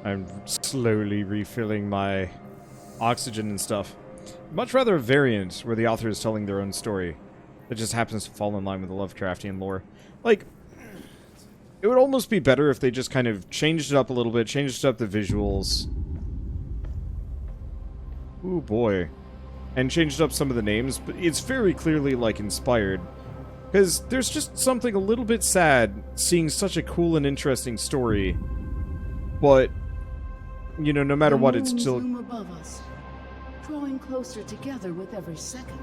I'm slowly refilling my oxygen and stuff. Much rather a variant where the author is telling their own story that just happens to fall in line with the Lovecraftian lore. Like, it would almost be better if they just kind of changed it up a little bit, changed up the visuals. Ooh, boy. And changed up some of the names, but it's very clearly, like, inspired. Because there's just something a little bit sad seeing such a cool and interesting story, but, you know, no matter what, it's still... loom above us, drawing closer together with every second.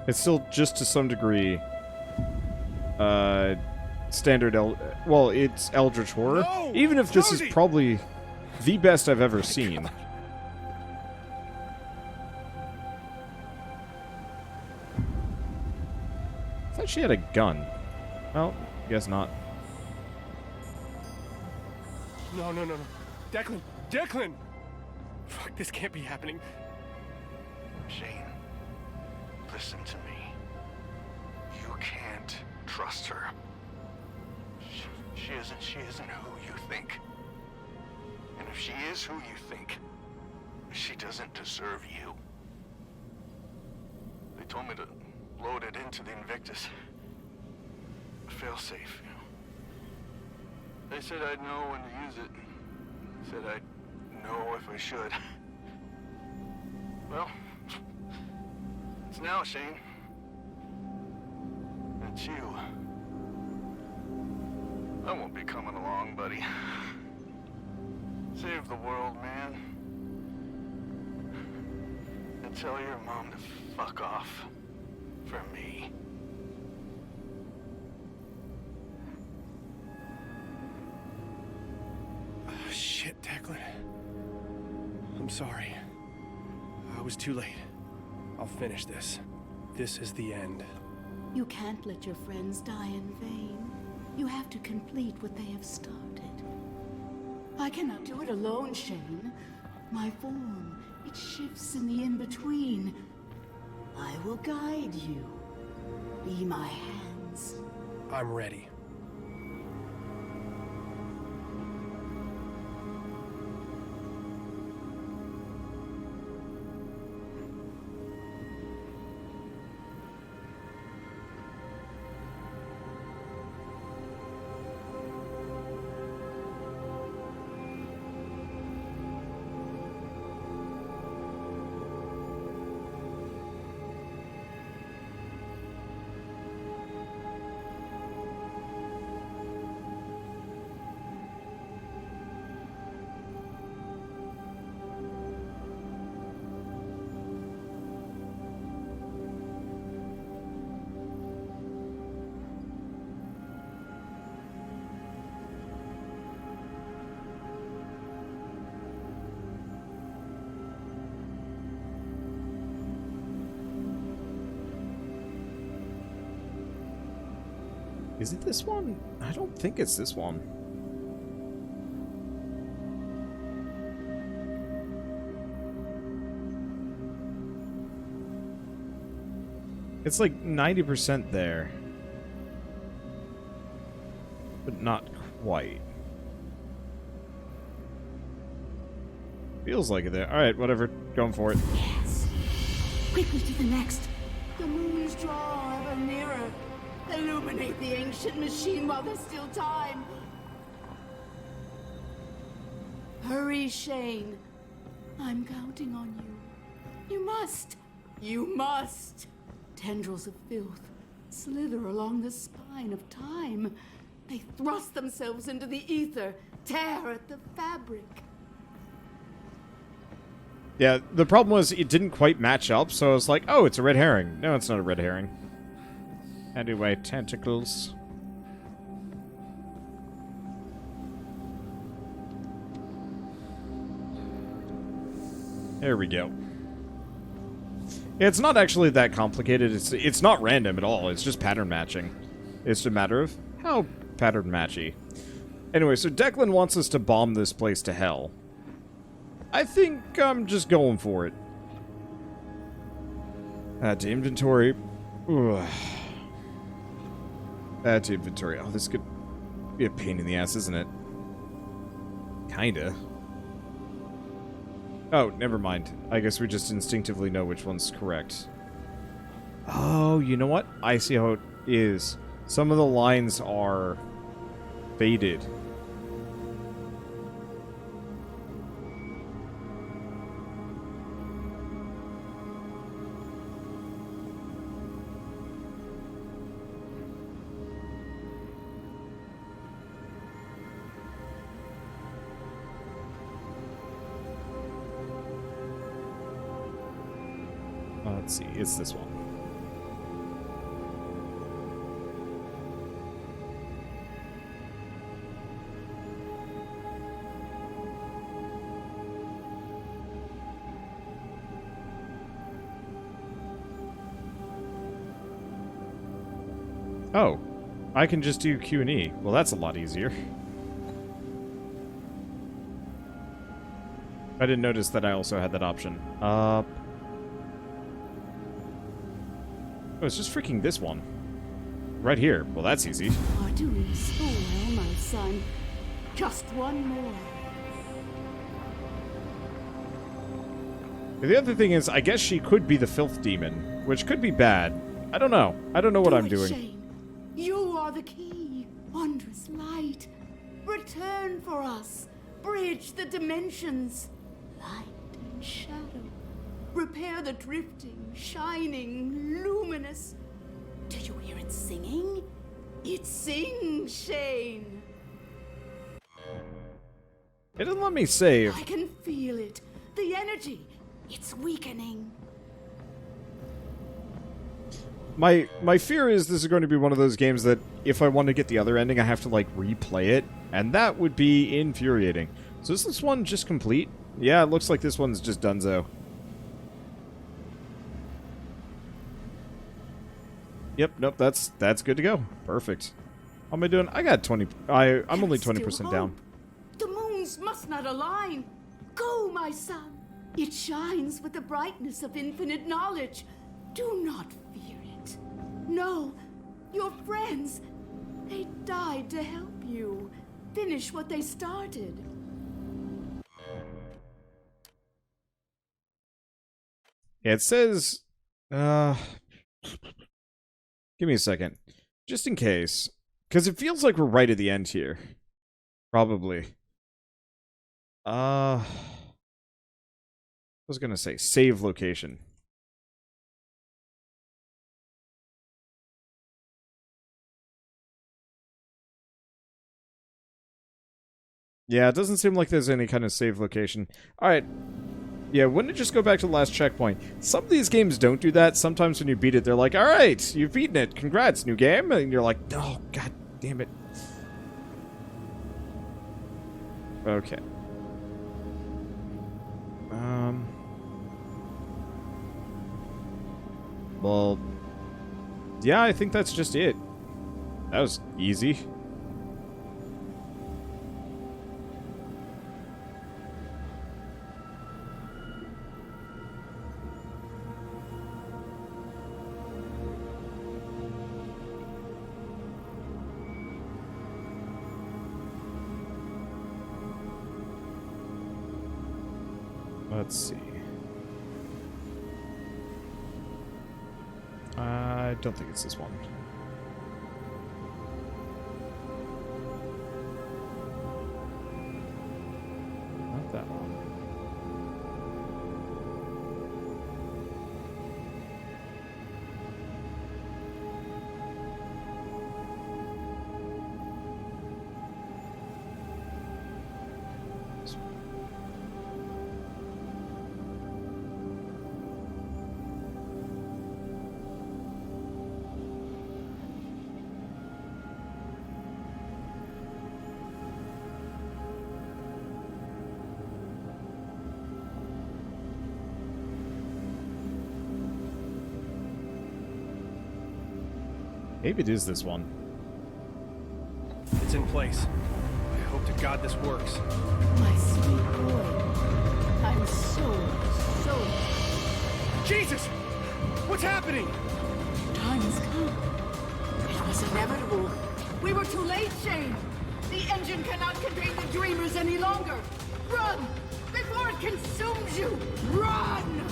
It's still, just to some degree, standard well, it's Eldritch Horror. No! Even if this Josie! is probably the best I've ever seen. I thought she had a gun. Well, guess not. No. Declan! Declan! Fuck, this can't be happening. Shane, listen to me. You can't trust her. She isn't who you think. And if she is who you think, she doesn't deserve you. They told me to load it into the Invictus. Failsafe, you know. They said I'd know when to use it. Said I'd know if I should. Well, it's now, Shane. It's you. I won't be coming along, buddy. Save the world, man. And tell your mom to fuck off. For me. Oh, shit, Declan. I'm sorry. I was too late. I'll finish this. This is the end. You can't let your friends die in vain. You have to complete what they have started. I cannot do it alone, Shane. My form, it shifts in the in-between. I will guide you. Be my hands. I'm ready. Is it this one? I don't think it's this one. It's like 90% there. But not quite. Feels like it there. Alright, whatever. Going for it. Yes. Quickly to the next. The moons draw ever nearer. Illuminate the ancient machine while there's still time. Hurry, Shane. I'm counting on you. You must. You must. Tendrils of filth slither along the spine of time. They thrust themselves into the ether, tear at the fabric. Yeah, the problem was it didn't quite match up, so I was like, oh, it's a red herring. No, it's not a red herring. Anyway, tentacles. There we go. It's not actually that complicated. It's not random at all. It's just pattern matching. It's a matter of how pattern matchy. Anyway, so Declan wants us to bomb this place to hell. I think I'm just going for it. Add to inventory. Ugh. Add to inventory. Oh, this could be a pain in the ass, isn't it? Kinda. Oh, never mind. I guess we just instinctively know which one's correct. Oh, you know what? I see how it is. Some of the lines are faded. Let's see, it's this one. Oh, I can just do Q and E. Well, that's a lot easier. I didn't notice that I also had that option. Oh, it's just freaking this one. Right here. Well, that's easy. You are doing so well, my son. Just one more. The other thing is, I guess she could be the filth demon, which could be bad. I don't know. I don't know what I'm doing. Shane. You are the key. Wondrous light. Return for us. Bridge the dimensions. Light and shadow. Repair the drifting, shining, luminous. Do you hear it singing? It sings, Shane. It doesn't let me save. I can feel it. The energy. It's weakening. My fear is this is going to be one of those games that if I want to get the other ending, I have to, like, replay it. And that would be infuriating. So is this one just complete? Yeah, it looks like this one's just donezo. Yep, nope, that's good to go. Perfect. How am I doing? I got 20... I'm only 20% down. The moons must not align. Go, my son. It shines with the brightness of infinite knowledge. Do not fear it. No, your friends, they died to help you. Finish what they started. Yeah, it says... Give me a second. Just in case. Because it feels like we're right at the end here. Probably. I was gonna say, save location. Yeah, it doesn't seem like there's any kind of save location. Alright. Yeah, wouldn't it just go back to the last checkpoint? Some of these games don't do that. Sometimes when you beat it, they're like, alright, you've beaten it. Congrats, new game. And you're like, oh, god damn it. Okay. Well, yeah, I think that's just it. That was easy. Let's see. I don't think it's this one. Not that one. This one. Maybe it is this one. It's in place. I hope to God this works. My sweet boy. I'm so... Jesus! What's happening? Time has come. It was inevitable. We were too late, Shane. The engine cannot contain the dreamers any longer! Run! Before it consumes you! Run!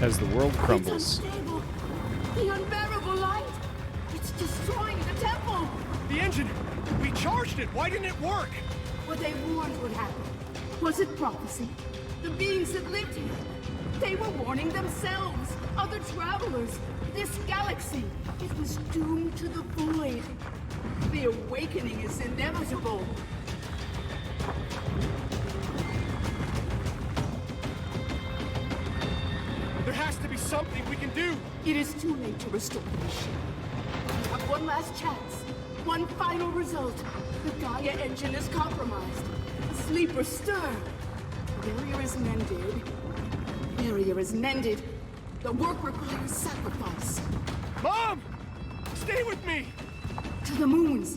As the world It's crumbles. unstable. The unbearable light! It's destroying the temple! The engine! We charged it! Why didn't it work? What they warned would happen. Was it prophecy? The beings that lived here. They were warning themselves, other travelers, this galaxy. It was doomed to the void. The awakening is inevitable. There has to be something we can do! It is too late to restore the machine. We have one last chance. One final result. The Gaia engine is compromised. Sleeper stir. Barrier is mended. Barrier is mended. The work requires sacrifice. Mom! Stay with me! To the moons.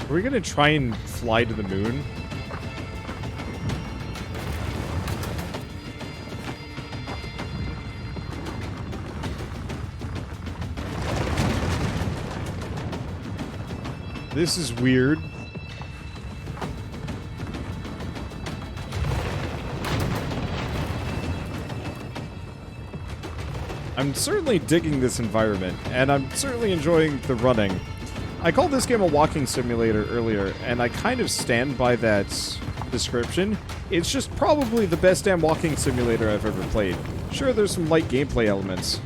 Are we gonna try and fly to the moon? This is weird. I'm certainly digging this environment, and I'm certainly enjoying the running. I called this game a walking simulator earlier, and I kind of stand by that description. It's just probably the best damn walking simulator I've ever played. Sure, there's some light gameplay elements.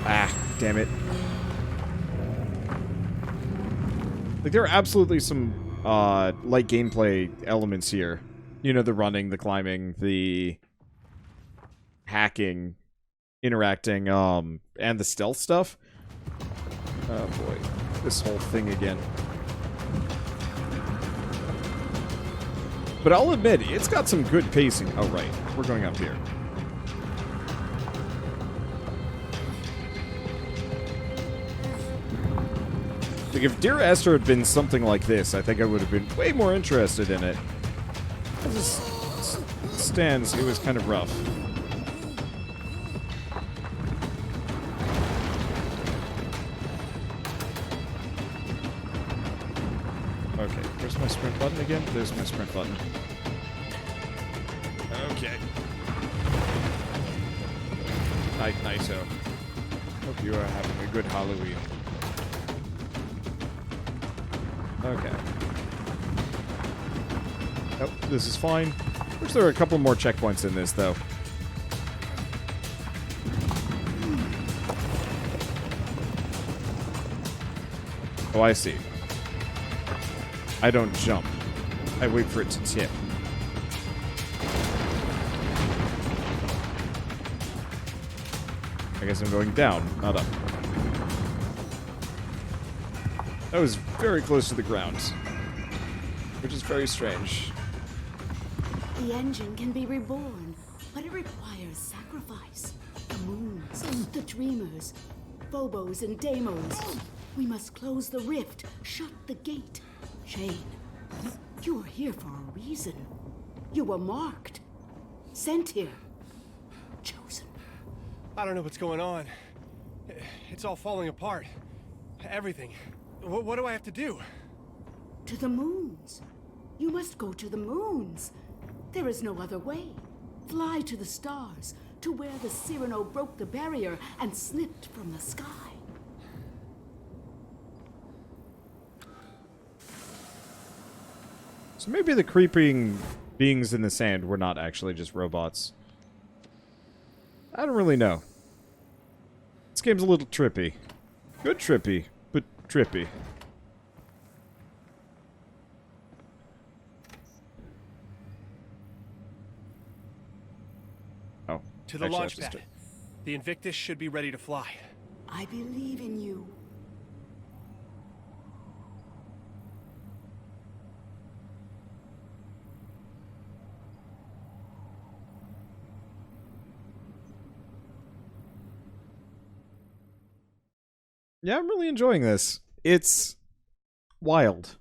Ah, damn it. Like, there are absolutely some light gameplay elements here. You know, the running, the climbing, the hacking, interacting, and the stealth stuff. Oh boy, this whole thing again. But I'll admit, it's got some good pacing. Oh right, we're going up here. Like, if Dear Esther had been something like this, I think I would have been way more interested in it. As it stands, it was kind of rough. Okay, where's my sprint button again? There's my sprint button. Okay. Nighto. Hope you are having a good Halloween. Okay. Oh, this is fine. Wish there were a couple more checkpoints in this, though. Oh, I see. I don't jump. I wait for it to tip. I guess I'm going down, not up. That was very close to the ground, which is very strange. The engine can be reborn, but it requires sacrifice. The moons, the dreamers, Phobos and Deimos. We must close the rift, shut the gate. Shane, you are here for a reason. You were marked, sent here, chosen. I don't know what's going on. It's all falling apart. Everything. What do I have to do? To the moons. You must go to the moons. There is no other way. Fly to the stars, to where the Cyrano broke the barrier and slipped from the sky. So maybe the creeping beings in the sand were not actually just robots. I don't really know. This game's a little trippy. Good trippy, but trippy. Oh. To the actually, launch I have to pad. The Invictus should be ready to fly. I believe in you. Yeah, I'm really enjoying this. It's Wild.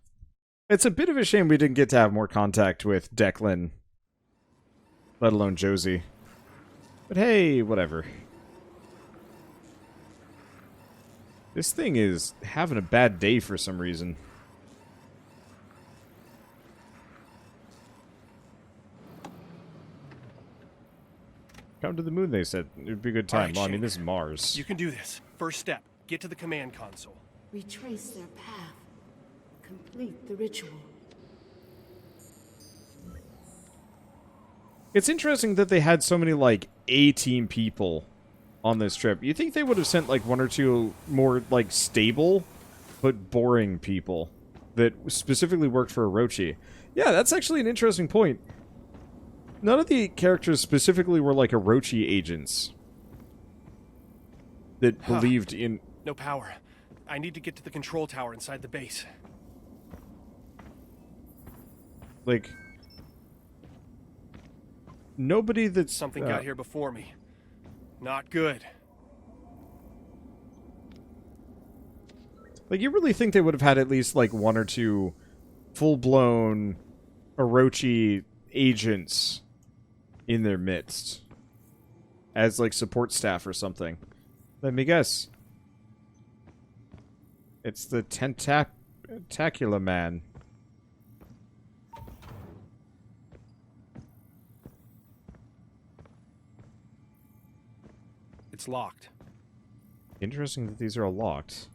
It's a bit of a shame we didn't get to have more contact with Declan, let alone Josie. But hey, whatever. This thing is having a bad day for some reason. Come to the moon, they said. It would be a good time. All right, Well, I mean, Shane. this is Mars. You can do this. First step, get to the command console. Retrace their path. Complete the ritual. It's interesting that they had so many, like, A-team people on this trip. You think they would have sent, like, one or two more, like, stable, but boring people that specifically worked for Orochi. Yeah, that's actually an interesting point. None of the characters specifically were, like, Orochi agents that believed in... No power. I need to get to the control tower inside the base. Like... Nobody that's... Something got here before me. Not good. Like, you really think they would have had at least, like, one or two full-blown Orochi agents in their midst as, like, support staff or something. Let me guess. It's the Tentacular Man. It's locked. Interesting that these are all locked.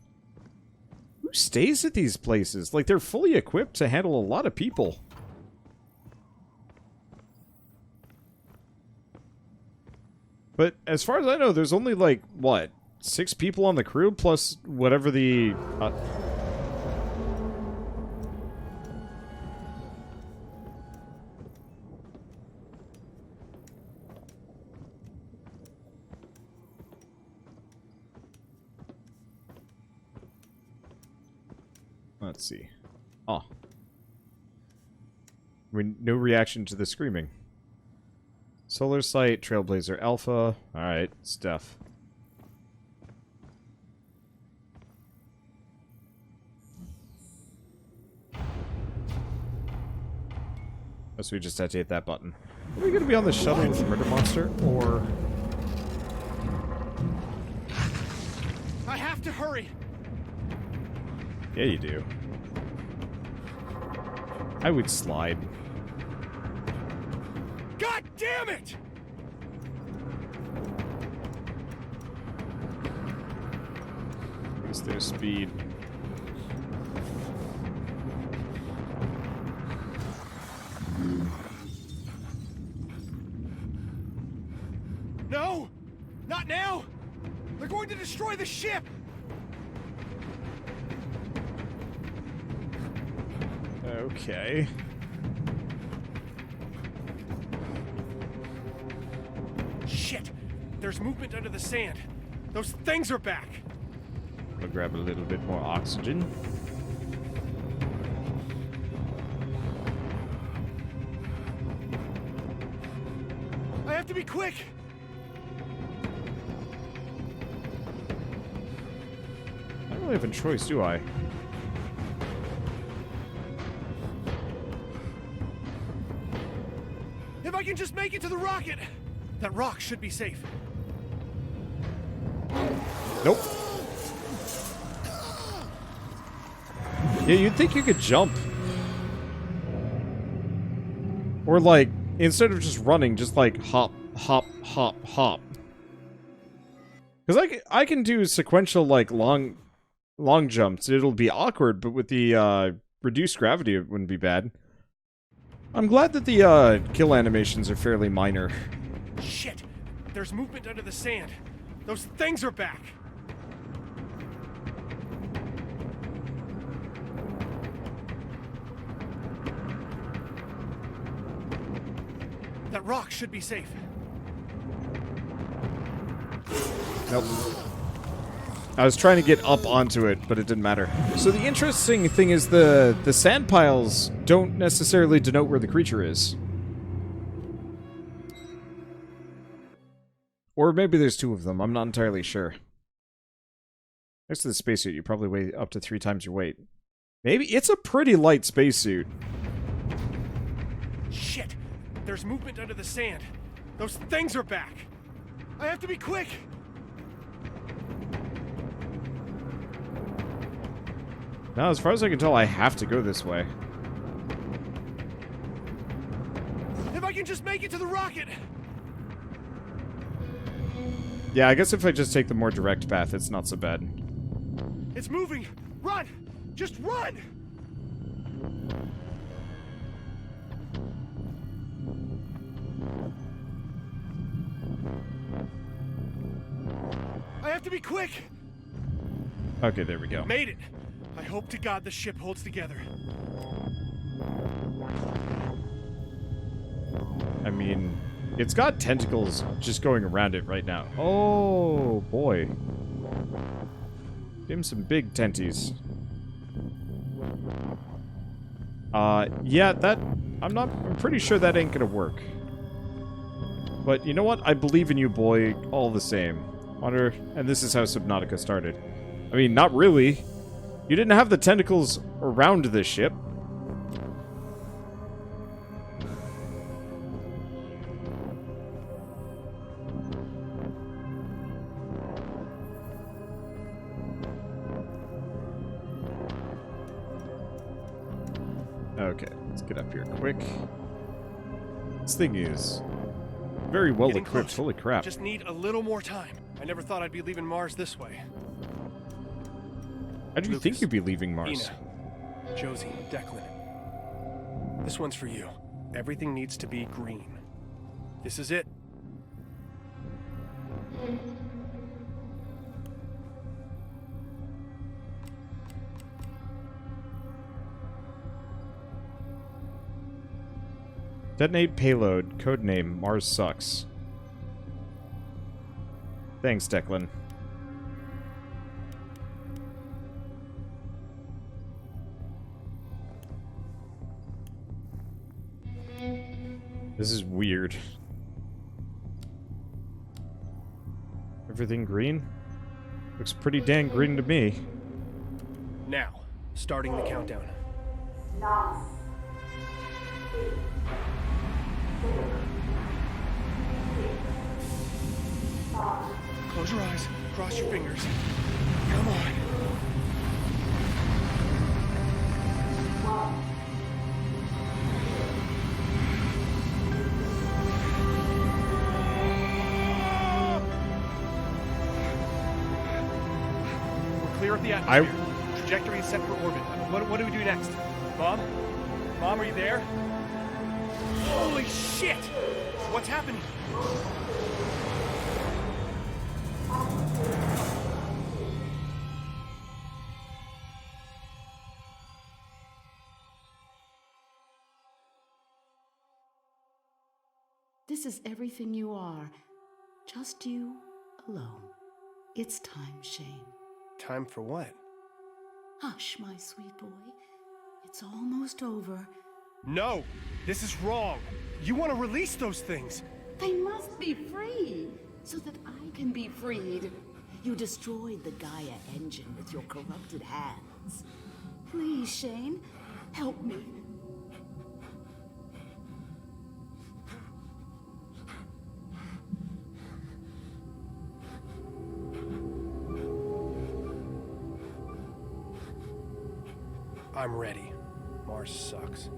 Who stays at these places? Like, they're fully equipped to handle a lot of people. But as far as I know, there's only, like, what? 6 people on the crew, plus whatever the... Let's see. Oh. No reaction to the screaming. Solar Sight, Trailblazer Alpha. Alright, stuff. Oh, so we just had to hit that button. Are we going to be on the shuttle with the murder monster, or... I have to hurry! Yeah, you do. I would slide. God damn it! Is their speed? No! Not now! They're going to destroy the ship! Okay. Shit! There's movement under the sand. Those things are back! I'll grab a little bit more oxygen. I have to be quick! I don't really have a choice, do I? If I can just make it to the rocket! That rock should be safe. Nope. Yeah, you'd think you could jump. Or, like, instead of just running, just, like, hop, hop, hop, hop. Because I can do sequential, like, long jumps. It'll be awkward, but with the, reduced gravity, it wouldn't be bad. I'm glad that the, kill animations are fairly minor. Shit! There's movement under the sand. Those things are back! That rock should be safe. Nope. I was trying to get up onto it, but it didn't matter. So the interesting thing is the sand piles don't necessarily denote where the creature is. Or maybe there's 2 of them. I'm not entirely sure. Next to the spacesuit, you probably weigh up to 3 times your weight. Maybe it's a pretty light spacesuit. Shit! There's movement under the sand. Those things are back. I have to be quick! Now, as far as I can tell, I have to go this way. If I can just make it to the rocket! Yeah, I guess if I just take the more direct path, it's not so bad. It's moving! Run! Just run! I have to be quick! Okay, there we go. Made it! I hope to God the ship holds together. I mean, it's got tentacles just going around it right now. Oh, boy. Give him some big tenties. Yeah, I'm pretty sure that ain't gonna work. But you know what? I believe in you, boy, all the same. And this is how Subnautica started. I mean, not really. You didn't have the tentacles around the ship. Okay, let's get up here quick. This thing is very well Getting equipped. close. Holy crap. Just need a little more time. I never thought I'd be leaving Mars this way. How do you think you'd be leaving Mars? Ina, Josie, Declan. This one's for you. Everything needs to be green. This is it. Detonate payload. Codename Mars sucks. Thanks, Declan. This is weird. Everything green? Looks pretty dang green to me. Now, starting the countdown. Close your eyes, cross your fingers. Come on. We're clear of the atmosphere. Trajectory is set for orbit. What do we do next? Mom? Mom, are you there? Holy shit! What's happening? This is everything you are. Just you alone. It's time, Shane. Time for what? Hush, my sweet boy. It's almost over. No! This is wrong! You want to release those things! They must be free, so that I can be freed. You destroyed the Gaia engine with your corrupted hands. Please, Shane, help me. I'm ready. Mars sucks.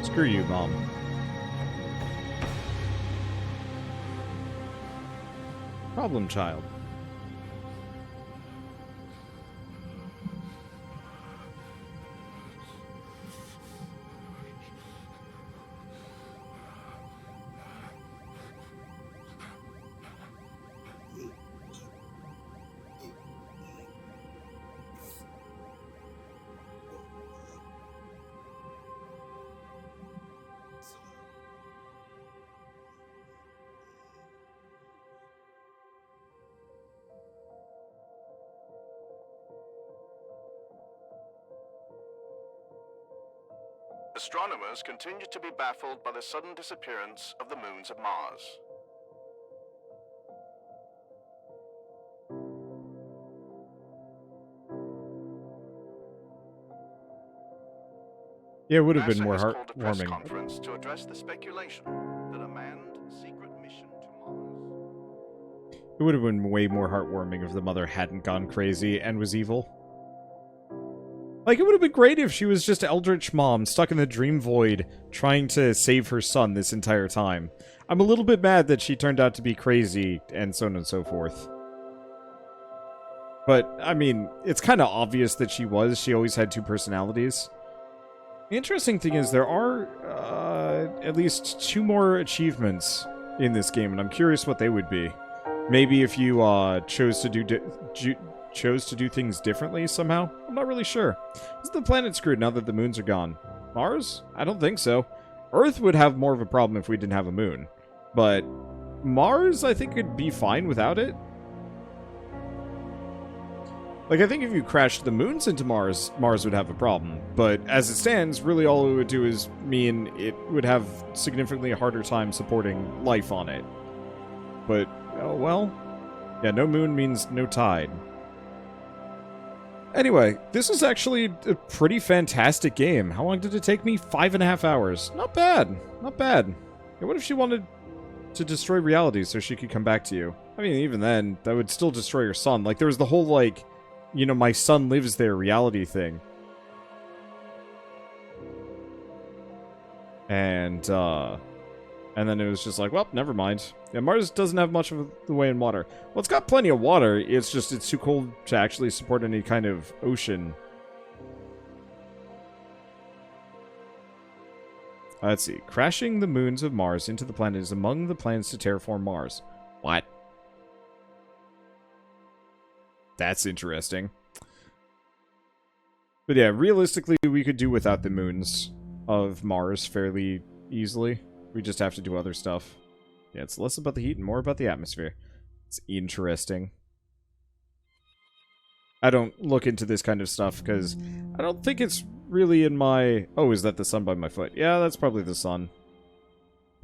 Screw you, Mom. Problem child. Astronomers continue to be baffled by the sudden disappearance of the moons of Mars. Yeah, it would have been NASA more has called a press heartwarming. conference to address the speculation that a manned secret mission to Mars. It would have been way more heartwarming if the mother hadn't gone crazy and was evil. Like, it would have been great if she was just Eldritch Mom, stuck in the dream void, trying to save her son this entire time. I'm a little bit mad that she turned out to be crazy, and so on and so forth. But, I mean, it's kind of obvious that she was. She always had two personalities. The interesting thing is there are at least 2 more achievements in this game, and I'm curious what they would be. Maybe if you chose to do things differently somehow? I'm not really sure. Is the planet screwed now that the moons are gone? Mars? I don't think so. Earth would have more of a problem if we didn't have a moon. But Mars, I think, could be fine without it. Like, I think if you crashed the moons into Mars, Mars would have a problem. But as it stands, really all it would do is mean it would have significantly harder time supporting life on it. But, oh well. Yeah, no moon means no tide. Anyway, this is actually a pretty fantastic game. How long did it take me? 5.5 hours. Not bad. Not bad. Yeah, what if she wanted to destroy reality so she could come back to you? I mean, even then, that would still destroy your son. Like, there was the whole, like, you know, my son lives there reality thing. And then it was just like, well, never mind. Yeah, Mars doesn't have much of the way in water. Well, it's got plenty of water. It's just, it's too cold to actually support any kind of ocean. Let's see. Crashing the moons of Mars into the planet is among the plans to terraform Mars. What? That's interesting. But yeah, realistically, we could do without the moons of Mars fairly easily. We just have to do other stuff. Yeah, it's less about the heat and more about the atmosphere. It's interesting. I don't look into this kind of stuff because I don't think it's really in my... Oh, is that the sun by my foot? Yeah, that's probably the sun.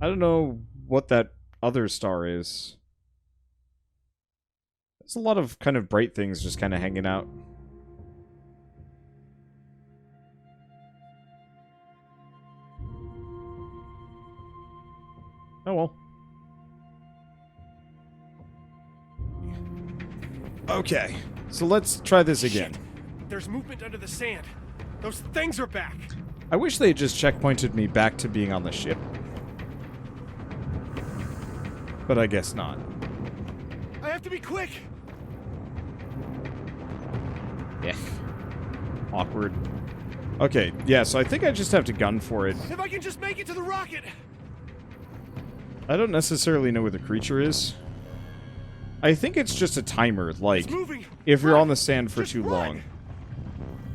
I don't know what that other star is. There's a lot of kind of bright things just kind of hanging out. Oh well. Okay, so let's try this again. Shit. There's movement under the sand. Those things are back. I wish they had just checkpointed me back to being on the ship. But I guess not. I have to be quick. Yeah. Awkward. Okay, yeah, so I think I just have to gun for it. If I can just make it to the rocket. I don't necessarily know where the creature is. I think it's just a timer, like, if you're on the sand for too long,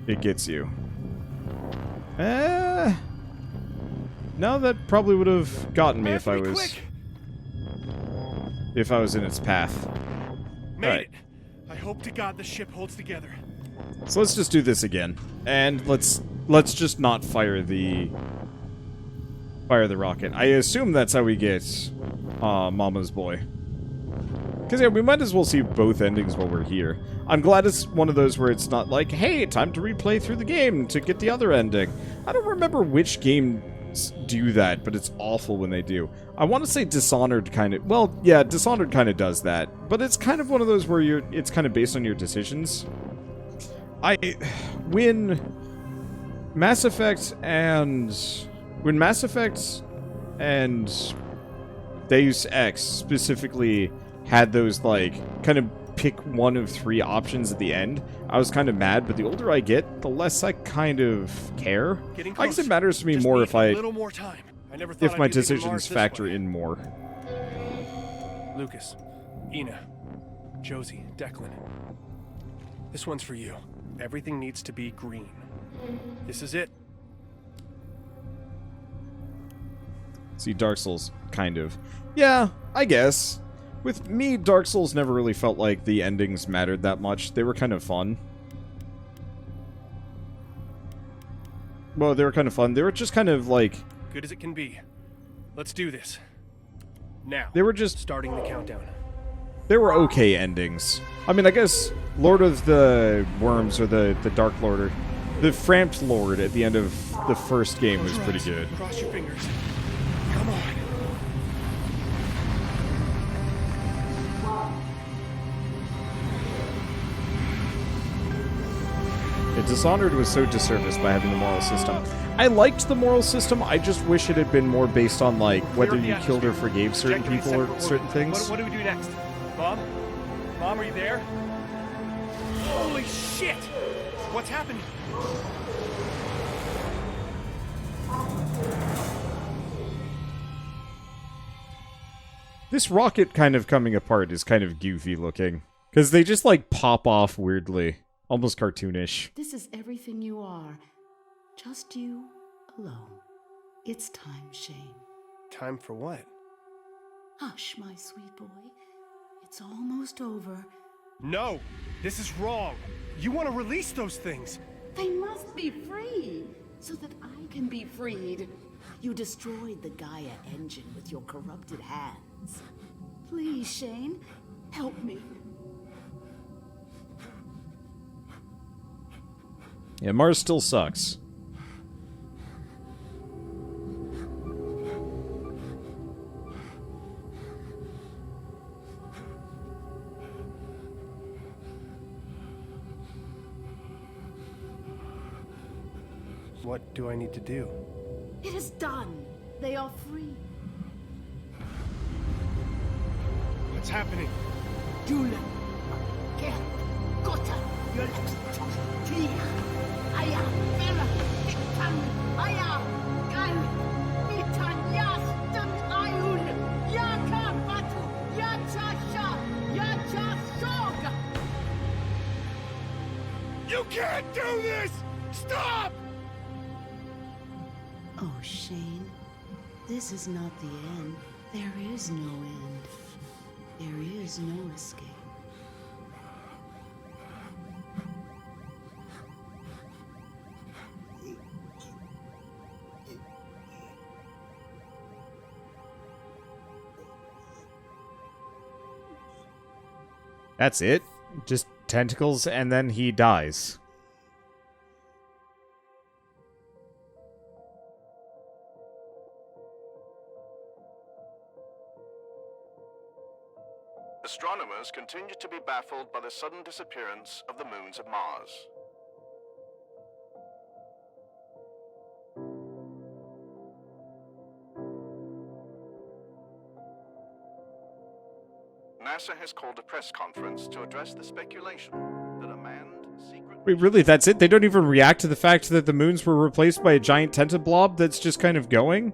it gets you. No, that probably would have gotten me if I was in its path. Made it. I hope to God the ship holds together. So let's just do this again, and let's just not fire the rocket. I assume that's how we get Mama's boy. Because, yeah, we might as well see both endings while we're here. I'm glad it's one of those where it's not like, hey, time to replay through the game to get the other ending. I don't remember which games do that, but it's awful when they do. I want to say Dishonored kind of... Well, yeah, Dishonored kind of does that. But it's kind of one of those where it's kind of based on your decisions. When Mass Effect and Deus Ex specifically had those, like, kind of pick one of 3 options at the end, I was kind of mad, but the older I get, the less I kind of care. I guess it matters to me more if my decisions factor in more. Lucas, Ina, Josie, Declan. This one's for you. Everything needs to be green. This is it. See, Dark Souls, kind of. Yeah, I guess. With me, Dark Souls never really felt like the endings mattered that much. They were kind of fun. well, they were kind of fun. They were just kind of like... Good as it can be. Let's do this. Now. They were just... starting the countdown. They were okay endings. I mean, I guess Lord of the Worms, or the Dark Lord, or the Framped Lord at the end of the first game was pretty good. Cross your fingers. Come on. Dishonored was so disserviced by having the moral system. I liked the moral system, I just wish it had been more based on, like, whether you killed or forgave certain people or certain things. What do we do next? Mom? Mom, are you there? Holy shit! What's happening? This rocket kind of coming apart is kind of goofy looking. Because they just, like, pop off weirdly. Almost cartoonish. This is everything you are. Just you alone. It's time, Shane. Time for what? Hush, my sweet boy. It's almost over. No! This is wrong! You want to release those things! They must be free, so that I can be freed. You destroyed the Gaia engine with your corrupted hands. Please, Shane, help me. Yeah, Mars still sucks. What do I need to do? It is done. They are free. What's happening? Julen. Get. Gota. Your Tia. Aya. Bella. Titan. Aya. Gal. Nitan. Yastan. Ayun. Yaka. Batu. Yachasha. Yachasog. You can't do this! Stop! Oh, Shane. This is not the end. There is no end. There is no escape. That's it? Just tentacles and then he dies. Astronomers continue to be baffled by the sudden disappearance of the moons of Mars. NASA has called a press conference to address the speculation that a manned secret... Wait, really? That's it? They don't even react to the fact that the moons were replaced by a giant tentiblob that's just kind of going?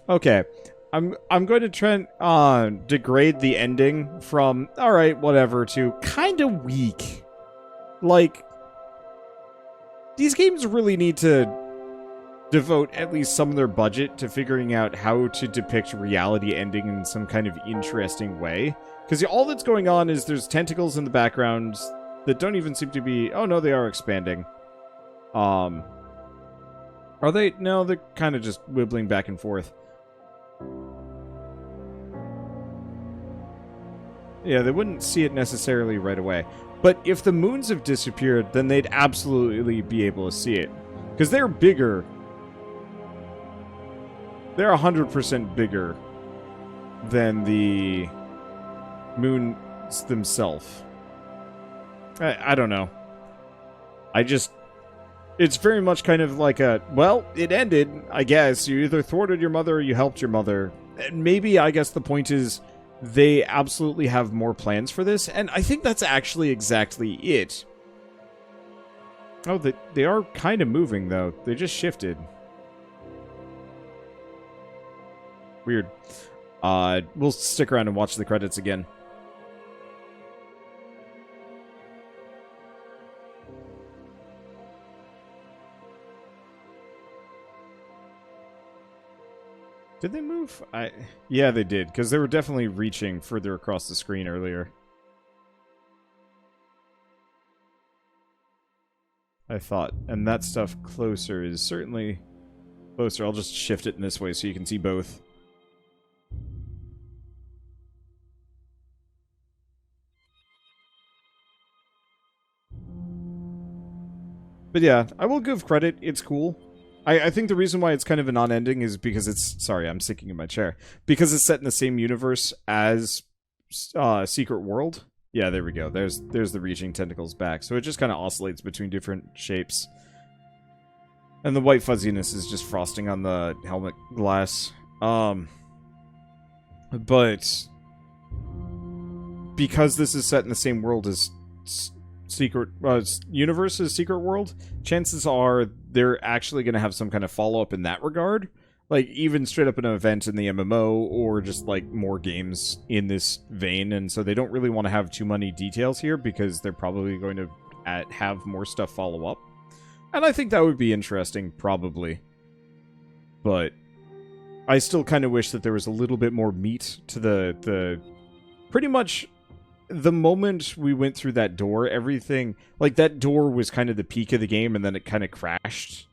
Okay. I'm going to try and degrade the ending from alright, whatever, to kinda weak. Like, these games really need to devote at least some of their budget to figuring out how to depict reality ending in some kind of interesting way. Because all that's going on is there's tentacles in the background that don't even seem to be... Oh, no, they are expanding. Are they? No, they're kind of just wibbling back and forth. Yeah, they wouldn't see it necessarily right away. But if the moons have disappeared, then they'd absolutely be able to see it. Because they're bigger. They're 100% bigger than the moons themselves. I don't know. It's very much kind of like a, well, it ended, I guess. You either thwarted your mother or you helped your mother. And maybe, I guess the point is, they absolutely have more plans for this, and I think that's actually exactly it. Oh, they are kind of moving, though. They just shifted. Weird. We'll stick around and watch the credits again. Did they move? Yeah, they did, because they were definitely reaching further across the screen earlier. I thought. And that stuff closer is certainly closer. I'll just shift it in this way so you can see both. But yeah, I will give credit. It's cool. I think the reason why it's kind of a non-ending is because it's... Sorry, I'm sticking in my chair. Because it's set in the same universe as Secret World. Yeah, there we go. There's the reaching tentacles back. So it just kind of oscillates between different shapes. And the white fuzziness is just frosting on the helmet glass. But because this is set in the same world as Secret universe as Secret World, chances are they're actually going to have some kind of follow-up in that regard. Like, even straight up an event in the MMO, or just, like, more games in this vein, and so they don't really want to have too many details here, because they're probably going to have more stuff follow up. And I think that would be interesting, probably. But I still kind of wish that there was a little bit more meat to the pretty much... The moment we went through that door, everything... Like, that door was kind of the peak of the game, and then it kind of crashed.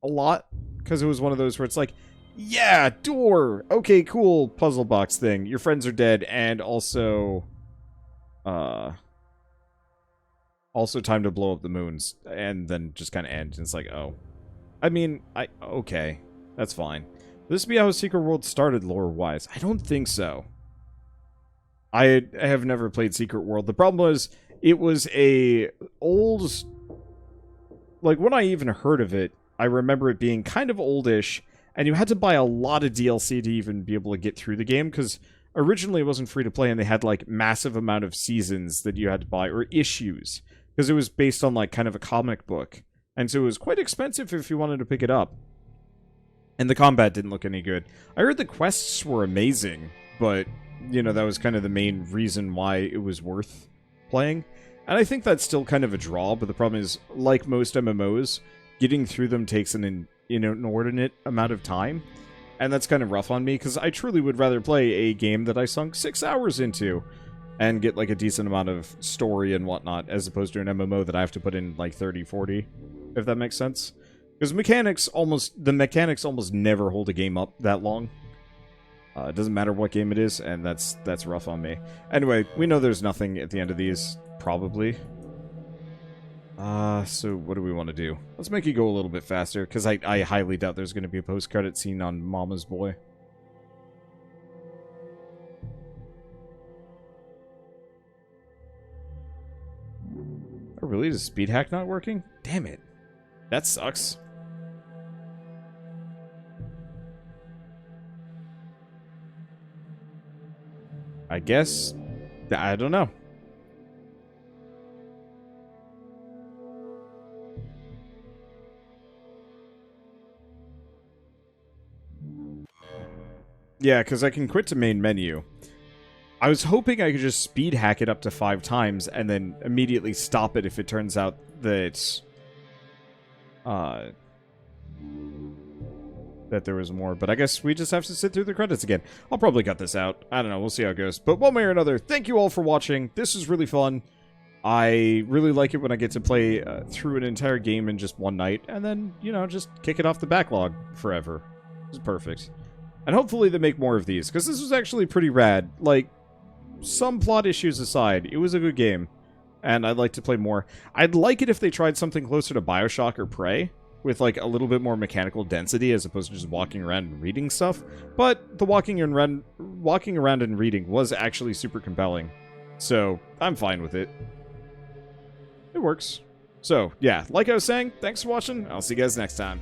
A lot. Because it was one of those where it's like, yeah, door! Okay, cool, puzzle box thing. Your friends are dead, and also... Also time to blow up the moons. And then just kind of end, and it's like, oh. I mean, okay. That's fine. This be how Secret World started lore-wise? I don't think so. I have never played Secret World. The problem was, it was a old... Like, when I even heard of it, I remember it being kind of oldish, and you had to buy a lot of DLC to even be able to get through the game, because originally it wasn't free to play, and they had, like, massive amount of seasons that you had to buy, or issues, because it was based on, like, kind of a comic book. And so it was quite expensive if you wanted to pick it up. And the combat didn't look any good. I heard the quests were amazing, but, you know, that was kind of the main reason why it was worth playing. And I think that's still kind of a draw, but the problem is, like most MMOs, getting through them takes an inordinate amount of time. And that's kind of rough on me, because I truly would rather play a game that I sunk 6 hours into and get, like, a decent amount of story and whatnot, as opposed to an MMO that I have to put in, like, 30, 40, if that makes sense. Because the mechanics almost never hold a game up that long. It doesn't matter what game it is, and that's rough on me. Anyway, we know there's nothing at the end of these, probably. So what do we want to do? Let's make it go a little bit faster, because I highly doubt there's going to be a post-credit scene on Mama's Boy. Oh, really? Is speed hack not working? Damn it. That sucks. I guess... I don't know. Yeah, because I can quit to main menu. I was hoping I could just speed hack it up to 5 times and then immediately stop it if it turns out that... that there was more, but I guess we just have to sit through the credits again. I'll probably cut this out. I don't know, we'll see how it goes. But one way or another, thank you all for watching. This is really fun. I really like it when I get to play through an entire game in just one night, and then, you know, just kick it off the backlog forever. This is perfect. And hopefully they make more of these, because this was actually pretty rad. Like, some plot issues aside, it was a good game, and I'd like to play more. I'd like it if they tried something closer to Bioshock or Prey, with, like, a little bit more mechanical density as opposed to just walking around and reading stuff. But the walking around and reading was actually super compelling. So, I'm fine with it. It works. So, yeah, like I was saying, thanks for watching. I'll see you guys next time.